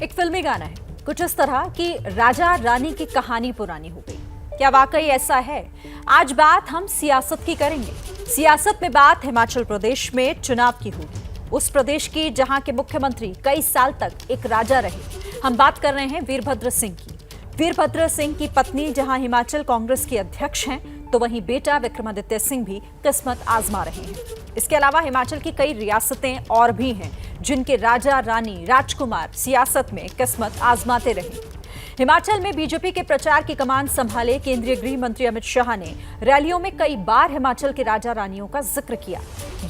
एक फिल्मी गाना है कुछ इस तरह कि राजा रानी की कहानी पुरानी हो गई। क्या वाकई ऐसा है? आज बात हम सियासत की करेंगे। सियासत में बात हिमाचल प्रदेश में चुनाव की होगी, उस प्रदेश की जहां के मुख्यमंत्री कई साल तक एक राजा रहे। हम बात कर रहे हैं वीरभद्र सिंह की। वीरभद्र सिंह की पत्नी जहां हिमाचल कांग्रेस की अध्यक्ष हैं, तो वहीं बेटा विक्रमादित्य सिंह भी किस्मत आजमा रहे हैं। इसके अलावा हिमाचल की कई रियासतें और भी हैं जिनके राजा रानी राजकुमार सियासत में किस्मत आजमाते रहे। हिमाचल में बीजेपी के प्रचार की कमान संभाले केंद्रीय गृह मंत्री अमित शाह ने रैलियों में कई बार हिमाचल के राजा रानियों का जिक्र किया।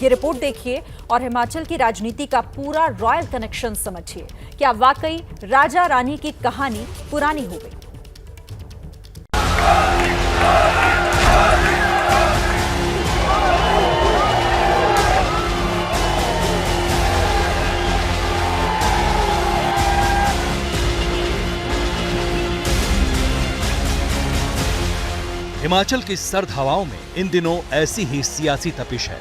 ये रिपोर्ट देखिए और हिमाचल की राजनीति का पूरा रॉयल कनेक्शन समझिए। क्या वाकई राजा रानी की कहानी पुरानी हो गई? हिमाचल की सर्द हवाओं में इन दिनों ऐसी ही सियासी तपिश है।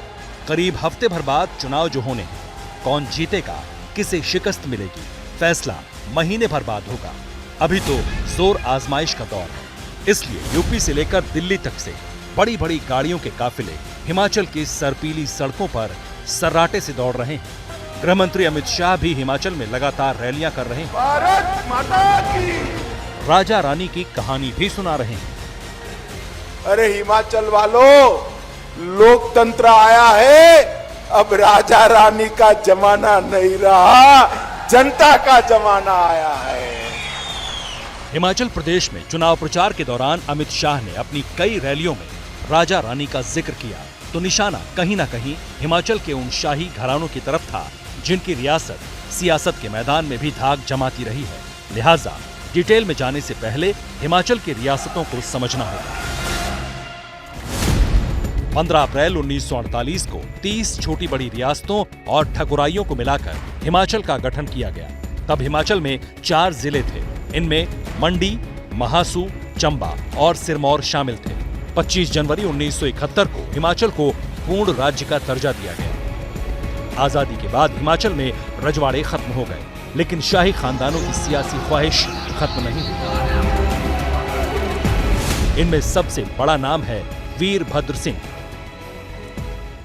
करीब हफ्ते भर बाद चुनाव जो होने हैं, कौन जीतेगा, किसे शिकस्त मिलेगी, फैसला महीने भर बाद होगा। अभी तो जोर आजमाइश का दौर है, इसलिए यूपी से लेकर दिल्ली तक से बड़ी बड़ी गाड़ियों के काफिले हिमाचल की सरपीली सड़कों पर सर्राटे से दौड़ रहे हैं। गृह मंत्री अमित शाह भी हिमाचल में लगातार रैलियां कर रहे हैं। भारत माता की। राजा रानी की कहानी भी सुना रहे हैं। अरे हिमाचल वालों, लोकतंत्र आया है, अब राजा रानी का जमाना नहीं रहा, जनता का जमाना आया है। हिमाचल प्रदेश में चुनाव प्रचार के दौरान अमित शाह ने अपनी कई रैलियों में राजा रानी का जिक्र किया, तो निशाना कहीं न कहीं हिमाचल के उन शाही घरानों की तरफ था जिनकी रियासत सियासत के मैदान में भी धाक जमाती रही है। लिहाजा डिटेल में जाने से पहले हिमाचल की रियासतों को समझना होगा। 15 अप्रैल 1948 को 30 छोटी बड़ी रियासतों और ठकुराइयों को मिलाकर हिमाचल का गठन किया गया। तब हिमाचल में 4 जिले थे, इनमें मंडी, महासू, चंबा और सिरमौर शामिल थे। 25 जनवरी 1971 को हिमाचल को पूर्ण राज्य का दर्जा दिया गया। आजादी के बाद हिमाचल में रजवाड़े खत्म हो गए, लेकिन शाही खानदानों की सियासी ख्वाहिश खत्म नहीं हुई। इनमें सबसे बड़ा नाम है वीरभद्र सिंह।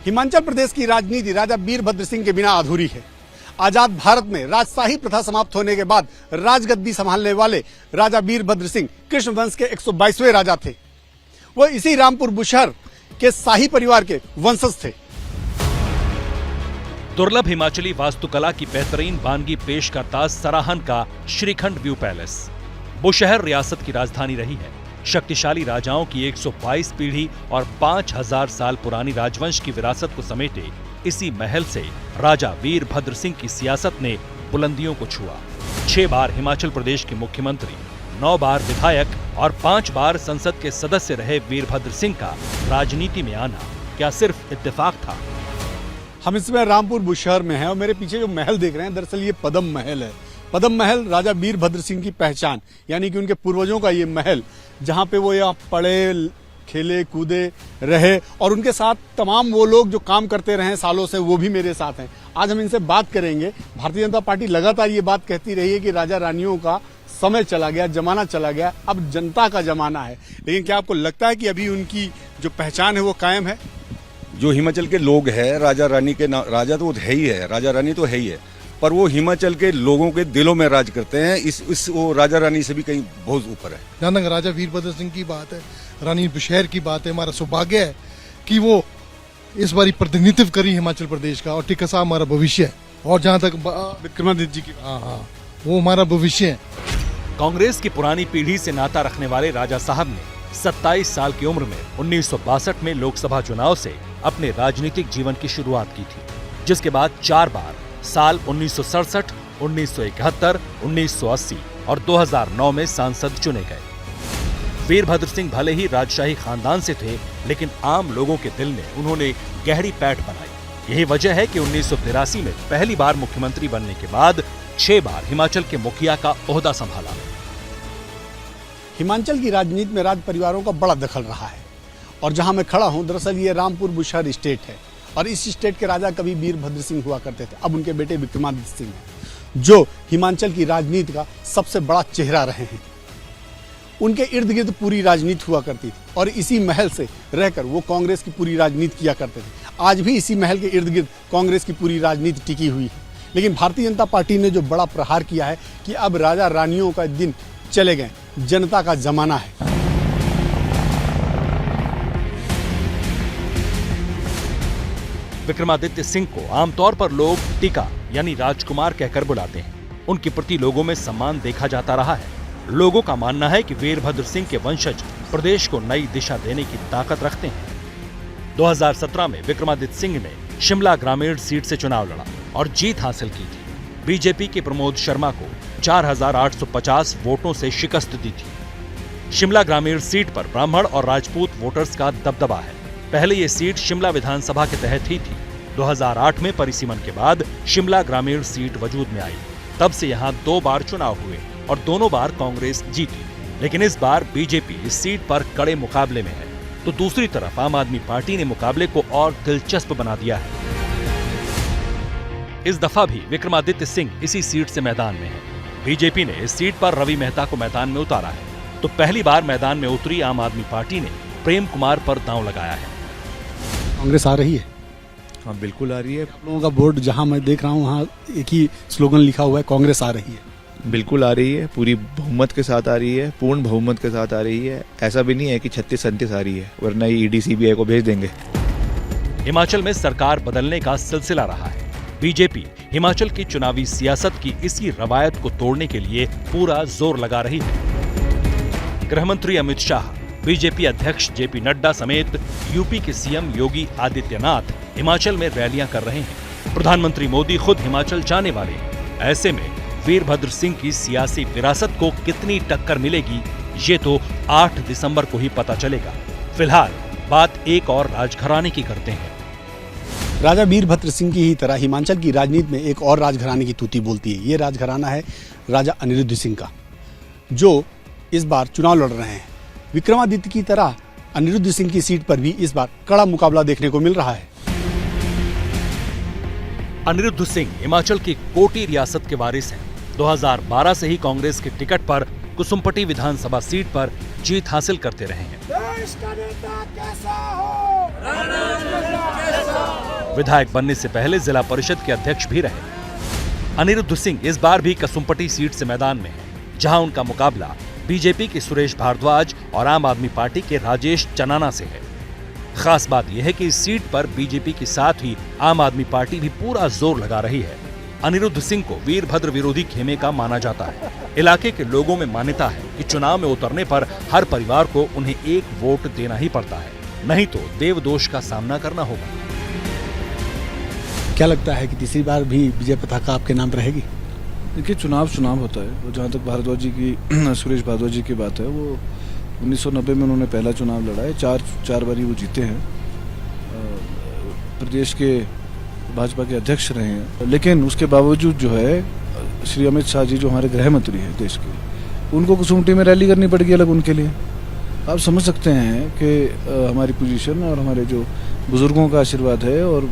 हिमाचल प्रदेश की राजनीति राजा वीरभद्र सिंह के बिना अधूरी है। आजाद भारत में राजशाही प्रथा समाप्त होने के बाद राजगद्दी संभालने वाले राजा वीरभद्र सिंह कृष्ण वंश के 122वें राजा थे। वो इसी रामपुर बुशहर के शाही परिवार के वंशज थे। दुर्लभ हिमाचली वास्तुकला की बेहतरीन वानगी पेश करता सराहन का श्रीखंड व्यू पैलेस बुशहर रियासत की राजधानी रही है। शक्तिशाली राजाओं की 122 पीढ़ी और 5000 साल पुरानी राजवंश की विरासत को समेटे इसी महल से राजा वीरभद्र सिंह की सियासत ने बुलंदियों को छुआ। 6 बार हिमाचल प्रदेश के मुख्यमंत्री, 9 बार विधायक और 5 बार संसद के सदस्य रहे वीरभद्र सिंह का राजनीति में आना क्या सिर्फ इत्तेफाक था? हम इस समय रामपुर बुशहर में हैं और मेरे पीछे जो महल देख रहे हैं, दरअसल ये पद्म महल है। पद्म महल राजा वीरभद्र सिंह की पहचान, यानी कि उनके पूर्वजों का ये महल, जहां पे वो यहाँ पढ़े, खेले, कूदे रहे और उनके साथ तमाम वो लोग जो काम करते रहे सालों से, वो भी मेरे साथ हैं। आज हम इनसे बात करेंगे। भारतीय जनता पार्टी लगातार ये बात कहती रही है कि राजा रानियों का समय चला गया, जमाना चला गया, अब जनता का जमाना है। लेकिन क्या आपको लगता है कि अभी उनकी जो पहचान है वो कायम है? जो हिमाचल के लोग हैं, राजा रानी के राजा तो है ही है, राजा रानी तो है ही है, पर वो हिमाचल के लोगों के दिलों में राज करते हैं। इस वो राजा रानी से भी कहीं बहुत ऊपर है। जहाँ तक राजा वीरभद्र सिंह की बात है, रानी बुशहर की बात है, हमारा सौभाग्य है कि वो इस बारी प्रतिनिधित्व करी हिमाचल प्रदेश का, और टिक्का हमारा भविष्य है। और जहाँ तक विक्रमादित्य जी की, हाँ, वो हमारा भविष्य है। कांग्रेस की पुरानी पीढ़ी से नाता रखने वाले राजा साहब ने 27 साल की उम्र में 1962 में लोकसभा चुनाव से अपने राजनीतिक जीवन की शुरुआत की थी, जिसके बाद 4 बार साल 1967, 1971, 1980 और 2009 में सांसद चुने गए। वीरभद्र सिंह भले ही राजशाही खानदान से थे, लेकिन आम लोगों के दिल में उन्होंने गहरी पैठ बनाई। यही वजह है कि 1983 में पहली बार मुख्यमंत्री बनने के बाद 6 बार हिमाचल के मुखिया का ओहदा संभाला। हिमाचल की राजनीति में राज परिवारों का बड़ा दखल रहा है और जहां मैं खड़ा हूं, दरअसल ये रामपुर बुशहर स्टेट है और इस स्टेट के राजा कभी वीरभद्र सिंह हुआ करते थे। अब उनके बेटे विक्रमादित्य सिंह हैं। जो हिमाचल की राजनीति का सबसे बड़ा चेहरा रहे हैं। उनके इर्द गिर्द पूरी राजनीति हुआ करती थी और इसी महल से रहकर वो कांग्रेस की पूरी राजनीति किया करते थे। आज भी इसी महल के इर्द गिर्द कांग्रेस की पूरी राजनीति टिकी हुई है। लेकिन भारतीय जनता पार्टी ने जो बड़ा प्रहार किया है कि अब राजा रानियों का दिन चले गए, जनता का जमाना है। विक्रमादित्य सिंह को आमतौर पर लोग टीका यानी राजकुमार कहकर बुलाते हैं। उनके प्रति लोगों में सम्मान देखा जाता रहा है। लोगों का मानना है कि वीरभद्र सिंह के वंशज प्रदेश को नई दिशा देने की ताकत रखते हैं। 2017 में विक्रमादित्य सिंह ने शिमला ग्रामीण सीट से चुनाव लड़ा और जीत हासिल की थी। बीजेपी के प्रमोद शर्मा को 4,850 वोटों से शिकस्त दी थी। शिमला ग्रामीण सीट पर ब्राह्मण और राजपूत वोटर्स का दबदबा है। पहले ये सीट शिमला विधानसभा के तहत ही थी। 2008 में परिसीमन के बाद शिमला ग्रामीण सीट वजूद में आई। तब से यहाँ 2 बार चुनाव हुए और दोनों बार कांग्रेस जीती। लेकिन इस बार बीजेपी इस सीट पर कड़े मुकाबले में है, तो दूसरी तरफ आम आदमी पार्टी ने मुकाबले को और दिलचस्प बना दिया है। इस दफा भी विक्रमादित्य सिंह इसी सीट से मैदान में है। बीजेपी ने इस सीट पर रवि मेहता को मैदान में उतारा है, तो पहली बार मैदान में उतरी आम आदमी पार्टी ने प्रेम कुमार पर दांव लगाया है। कांग्रेस आ रही है। हाँ बिल्कुल आ रही है। आप लोगों का बोर्ड जहां मैं देख रहा हूं वहां एक ही स्लोगन लिखा हुआ है, कांग्रेस आ रही है। बिल्कुल आ रही है, पूरी बहुमत के साथ आ रही है, पूर्ण बहुमत के साथ आ रही है। ऐसा भी नहीं है कि 36-37 आ रही है, वरना ईडी सीबीआई को भेज देंगे। हिमाचल में सरकार बदलने का सिलसिला रहा है। बीजेपी हिमाचल की चुनावी सियासत की इसी रवायत को तोड़ने के लिए पूरा जोर लगा रही है। गृहमंत्री अमित शाह, बीजेपी अध्यक्ष जेपी नड्डा समेत यूपी के सीएम योगी आदित्यनाथ हिमाचल में रैलियां कर रहे हैं। प्रधानमंत्री मोदी खुद हिमाचल जाने वाले हैं। ऐसे में वीरभद्र सिंह की सियासी विरासत को कितनी टक्कर मिलेगी, ये तो 8 दिसंबर को ही पता चलेगा। फिलहाल बात एक और राजघराने की करते हैं। राजा वीरभद्र सिंह की ही तरह हिमाचल की राजनीति में एक और राजघराने की तूती बोलती है। ये राजघराना है राजा अनिरुद्ध सिंह का, जो इस बार चुनाव लड़ रहे हैं। विक्रमादित्य की तरह अनिरुद्ध सिंह की सीट पर भी इस बार कड़ा मुकाबला देखने को मिल रहा है। अनिरुद्ध सिंह हिमाचल की कोटी रियासत के वारिस हैं। 2012 से ही कांग्रेस के टिकट पर कुसुम्पटी विधानसभा सीट पर जीत हासिल करते रहे हैं। देश का नेता कैसा हो, विधायक बनने से पहले जिला परिषद के अध्यक्ष भी रहे। अनिरुद्ध सिंह इस बार भी कुसुम्पटी सीट से मैदान में है, जहां उनका मुकाबला बीजेपी के सुरेश भारद्वाज और आम आदमी पार्टी के राजेश चनाना से है। खास बात यह है कि इस सीट पर बीजेपी के साथ ही आम आदमी पार्टी भी पूरा जोर लगा रही है। अनिरुद्ध सिंह को वीरभद्र विरोधी खेमे का माना जाता है। इलाके के लोगों में मान्यता है कि चुनाव में उतरने पर हर परिवार को उन्हें एक वोट देना ही पड़ता है, नहीं तो देवदोष का सामना करना होगा। क्या लगता है कि तीसरी बार भी विजय पताका आपके नाम रहेगी? देखिए, चुनाव होता है। वो जहाँ तक भारद्वाज जी की सुरेश भारद्वाज जी की बात है, वो 1990 में उन्होंने पहला चुनाव लड़ा है। चार बारी वो जीते हैं, प्रदेश के भाजपा के अध्यक्ष रहे हैं। लेकिन उसके बावजूद जो है श्री अमित शाह जी, जो हमारे गृह मंत्री हैं देश के, उनको कुसुम्पटी में रैली करनी पड़ गई अलग उनके लिए। आप समझ सकते हैं कि हमारी पोजीशन और हमारे जो बुजुर्गों का आशीर्वाद है और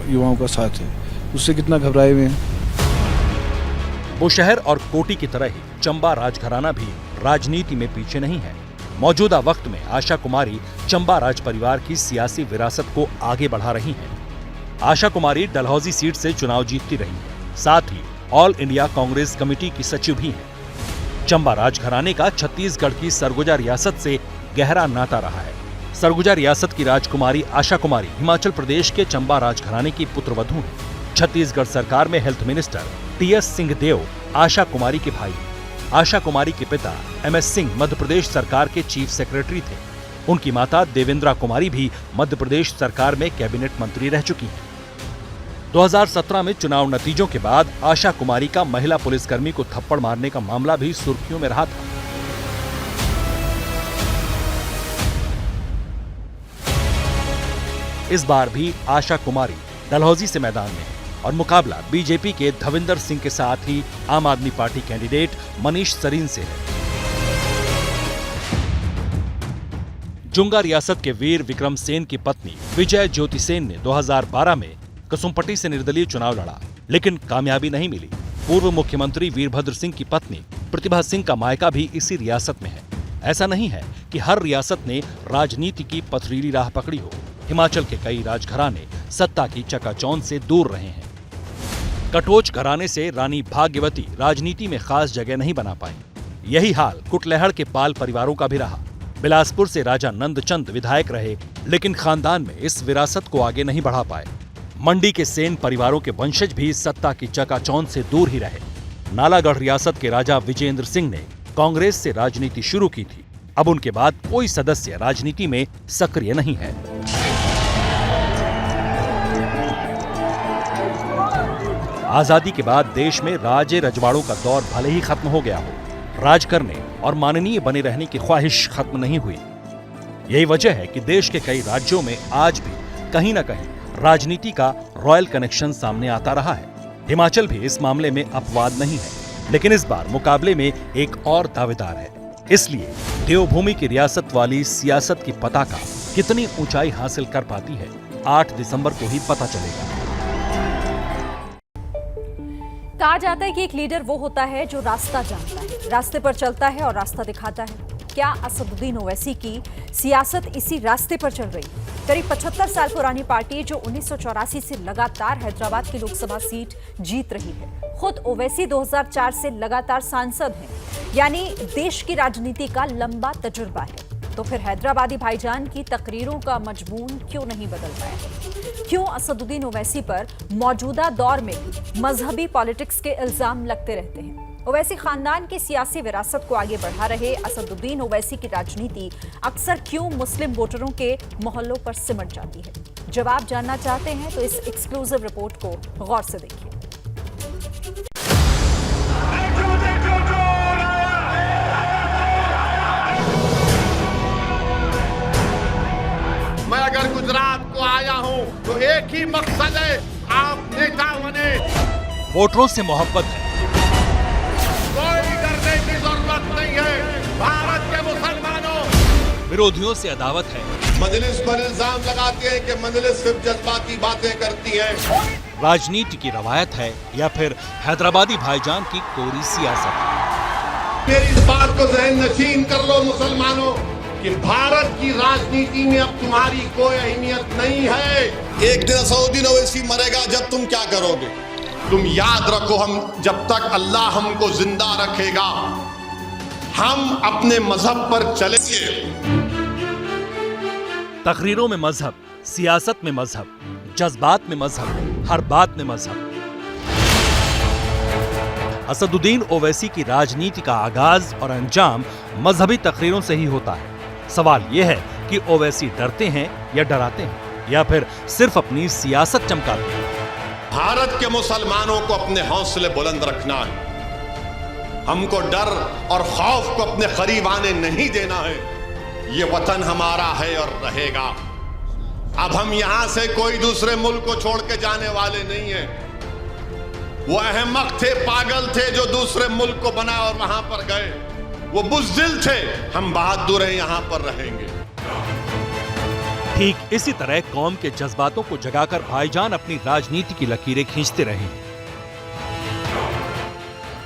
युवाओं का साथ है, उससे कितना घबराए हुए हैं। वो शहर और कोटी की तरह ही चंबा राजघराना भी राजनीति में पीछे नहीं है। मौजूदा वक्त में आशा कुमारी चंबा राज परिवार की सियासी विरासत को आगे बढ़ा रही हैं। आशा कुमारी डलहौजी सीट से चुनाव जीतती रही हैं, साथ ही ऑल इंडिया कांग्रेस कमेटी की सचिव भी हैं। चंबा राजघराने का छत्तीसगढ़ की सरगुजा रियासत से गहरा नाता रहा है। सरगुजा रियासत की राजकुमारी आशा कुमारी हिमाचल प्रदेश के चंबा राजघराने की पुत्रवधू हैं। छत्तीसगढ़ सरकार में health minister TS Singhdeo Asha Kumari के भाई। आशा कुमारी के पिता एमएस सिंह मध्य प्रदेश सरकार के चीफ सेक्रेटरी थे। उनकी माता देवेंद्रा कुमारी भी मध्य प्रदेश सरकार में कैबिनेट मंत्री रह चुकी हैं। 2017 में चुनाव नतीजों के बाद आशा कुमारी का महिला पुलिसकर्मी को थप्पड़ मारने का मामला भी सुर्खियों में रहा था। इस बार भी आशा कुमारी डलहौजी से मैदान में है और मुकाबला बीजेपी के धविंदर सिंह के साथ ही आम आदमी पार्टी कैंडिडेट मनीष सरीन से है। जुंगा रियासत के वीर विक्रम सेन की पत्नी विजय ज्योति सेन ने 2012 में कुसुम्पटी से निर्दलीय चुनाव लड़ा, लेकिन कामयाबी नहीं मिली। पूर्व मुख्यमंत्री वीरभद्र सिंह की पत्नी प्रतिभा सिंह का मायका भी इसी रियासत में है। ऐसा नहीं है कि हर रियासत ने राजनीति की पथरीली राह पकड़ी हो। हिमाचल के कई राजघराने सत्ता की चकाचौंध से दूर रहे हैं। कटोच घराने से रानी भाग्यवती राजनीति में खास जगह नहीं बना पाई। यही हाल कुटलैहड़ के पाल परिवारों का भी रहा। बिलासपुर से राजा नंदचंद विधायक रहे, लेकिन खानदान में इस विरासत को आगे नहीं बढ़ा पाए। मंडी के सेन परिवारों के वंशज भी सत्ता की चकाचौंध से दूर ही रहे। नालागढ़ रियासत के राजा विजेंद्र सिंह ने कांग्रेस से राजनीति शुरू की थी। अब उनके बाद कोई सदस्य राजनीति में सक्रिय नहीं है। आजादी के बाद देश में राजे रजवाड़ों का दौर भले ही खत्म हो गया हो, राज करने और माननीय बने रहने की ख्वाहिश खत्म नहीं हुई। यही वजह है कि देश के कई राज्यों में आज भी कहीं न कहीं राजनीति का रॉयल कनेक्शन सामने आता रहा है। हिमाचल भी इस मामले में अपवाद नहीं है, लेकिन इस बार मुकाबले में एक और दावेदार है। इसलिए देवभूमि की रियासत वाली सियासत की पताका कितनी ऊंचाई हासिल कर पाती है, 8 दिसंबर को ही पता चलेगा। कहा जाता है कि एक लीडर वो होता है जो रास्ता जानता है, रास्ते पर चलता है और रास्ता दिखाता है। क्या असदुद्दीन ओवैसी की सियासत इसी रास्ते पर चल रही? करीब 75 साल पुरानी पार्टी जो 1984 से लगातार हैदराबाद की लोकसभा सीट जीत रही है। खुद ओवैसी 2004 से लगातार सांसद हैं, यानी देश की राजनीति का लंबा तजुर्बा है। तो फिर हैदराबादी भाईजान की तकरीरों का मजमून क्यों नहीं बदल पाया है? क्यों असदुद्दीन ओवैसी पर मौजूदा दौर में भी मजहबी पॉलिटिक्स के इल्जाम लगते रहते हैं? ओवैसी खानदान की सियासी विरासत को आगे बढ़ा रहे असदुद्दीन ओवैसी की राजनीति अक्सर क्यों मुस्लिम वोटरों के मोहल्लों पर सिमट जाती है? जवाब जानना चाहते हैं तो इस एक्सक्लूसिव रिपोर्ट को गौर से देखिए। मैं अगर गुजरात को आया हूं तो एक ही मकसद है, आप नेता बने। वोटरों से मोहब्बत है, कोई डरने की जरूरत नहीं है। भारत के मुसलमानों, विरोधियों से अदावत है। मजलिस पर इल्जाम लगाते हैं कि मजलिस सिर्फ जज्बाती बातें करती है। राजनीति की रवायत है या फिर हैदराबादी भाईजान की कोरी सियासत। मेरी इस बात को ज़हन नशीन कर लो मुसलमानों कि भारत की राजनीति में अब तुम्हारी कोई अहमियत नहीं है। एक दिन असदुद्दीन ओवैसी मरेगा, जब तुम क्या करोगे? तुम याद रखो, हम जब तक अल्लाह हमको जिंदा रखेगा हम अपने मजहब पर चलेंगे। तकरीरों में मजहब, सियासत में मजहब, जज्बात में मजहब, हर बात में मजहब। असदुद्दीन ओवैसी की राजनीति का आगाज और अंजाम मजहबी तकरीरों से ही होता है। सवाल यह है कि ओवैसी डरते हैं या डराते हैं, या फिर सिर्फ अपनी सियासत चमकाते हैं। भारत के मुसलमानों को अपने हौसले बुलंद रखना है। हमको डर और खौफ को अपने करीब आने नहीं देना है। ये वतन हमारा है और रहेगा। अब हम यहां से कोई दूसरे मुल्क को छोड़ के जाने वाले नहीं हैं। वो अहमक थे, पागल थे जो दूसरे मुल्क को बना और वहां पर गए। वो बुज़दिल थे, हम बहादुर हैं, यहां पर रहेंगे। ठीक इसी तरह कौम के जज्बातों को जगाकर भाईजान अपनी राजनीति की लकीरें खींचते रहे।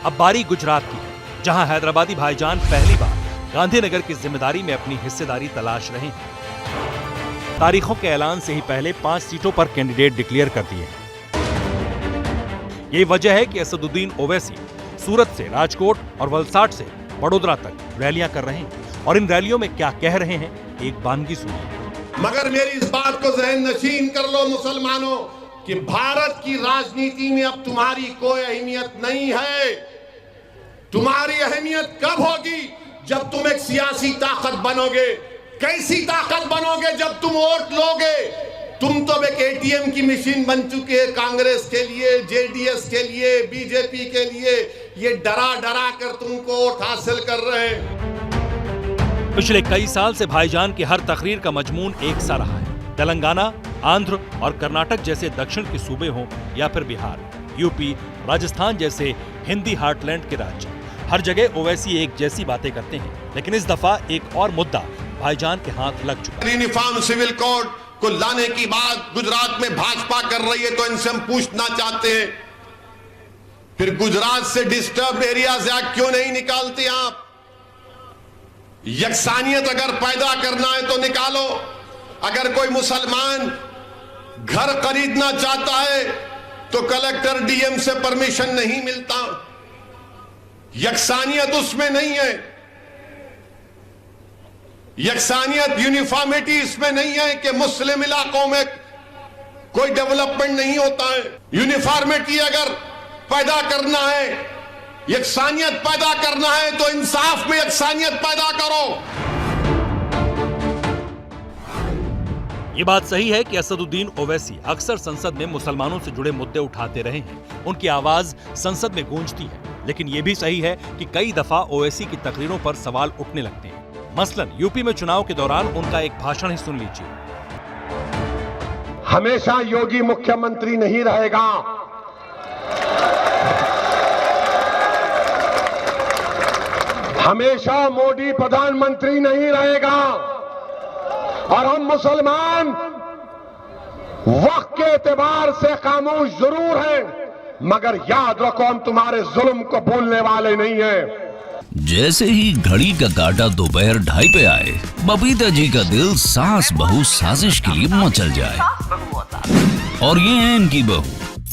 अब बारी गुजरात की, जहां हैदराबादी भाईजान पहली बार गांधीनगर की जिम्मेदारी में अपनी हिस्सेदारी तलाश रहे हैं। तारीखों के ऐलान से ही पहले 5 सीटों पर कैंडिडेट डिक्लेयर कर दिए हैं। यही वजह है कि असदुद्दीन ओवैसी सूरत से राजकोट और वलसाड से बड़ोदरा तक रैलियां कर रहे हैं। और इन रैलियों में क्या कह रहे हैं, एक बानगी सुनिए। मगर मेरी इस बात को ज़हन नशीन कर लो मुसलमानों कि भारत की राजनीति में अब तुम्हारी कोई अहमियत नहीं है। तुम्हारी अहमियत कब होगी? जब तुम एक सियासी ताकत बनोगे। कैसी ताकत बनोगे? जब तुम वोट लोगे। तुम तो एक एटीएम की मशीन बन चुके हैं कांग्रेस के लिए, जेडीएस के लिए, बीजेपी के लिए। ये डरा डरा कर तुमको वोट हासिल कर रहे हैं। पिछले कई साल से भाईजान की हर तकरीर का मजमून एक सा रहा है। तेलंगाना, आंध्र और कर्नाटक जैसे दक्षिण के सूबे हों या फिर बिहार, यूपी, राजस्थान जैसे हिंदी हार्टलैंड के राज्य, हर जगह ओवैसी एक जैसी बातें करते हैं। लेकिन इस दफा एक और मुद्दा भाईजान के हाथ लग चुका है। यूनिफॉर्म सिविल कोड को लाने की बात गुजरात में भाजपा कर रही है, तो इनसे हम पूछना चाहते हैं फिर गुजरात से डिस्टर्ब एरिया से आग क्यों नहीं निकालते आप? यकसानियत अगर पैदा करना है तो निकालो। अगर कोई मुसलमान घर खरीदना चाहता है तो कलेक्टर डीएम से परमिशन नहीं मिलता। यकसानियत उसमें नहीं है, यकसानियत यूनिफॉर्मिटी इसमें नहीं है कि मुस्लिम इलाकों में कोई डेवलपमेंट नहीं होता है। यूनिफॉर्मिटी अगर पैदा करना है, यकसानियत पैदा करना है तो इंसाफ में यकसानियत पैदा करो। ये बात सही है कि असदुद्दीन ओवैसी अक्सर संसद में मुसलमानों से जुड़े मुद्दे उठाते रहे हैं, उनकी आवाज संसद में गूंजती है। लेकिन ये भी सही है कि कई दफा ओवैसी की तकरीरों पर सवाल उठने लगते हैं। मसलन यूपी में चुनाव के दौरान उनका एक भाषण ही सुन लीजिए। हमेशा योगी मुख्यमंत्री नहीं रहेगा, हमेशा मोदी प्रधानमंत्री नहीं रहेगा, और हम मुसलमान वक्त के एतबार से खामोश जरूर हैं, मगर याद रखो हम तुम्हारे जुल्म को भूलने वाले नहीं हैं। जैसे ही घड़ी का काटा दोपहर 2:30 पे आए, बबीता जी का दिल सास बहू साजिश के लिए मचल जाए। और ये है इनकी बहू,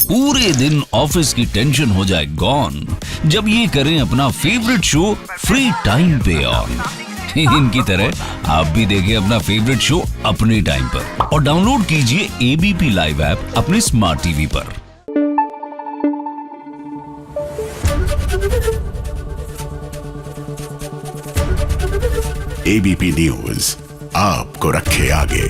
पूरे दिन ऑफिस की टेंशन हो जाए गॉन जब ये करें अपना फेवरेट शो फ्री टाइम पे ऑन। इनकी तरह आप भी देखें अपना फेवरेट शो अपने टाइम पर और डाउनलोड कीजिए एबीपी लाइव ऐप अपने स्मार्ट टीवी पर। एबीपी न्यूज आपको रखे आगे।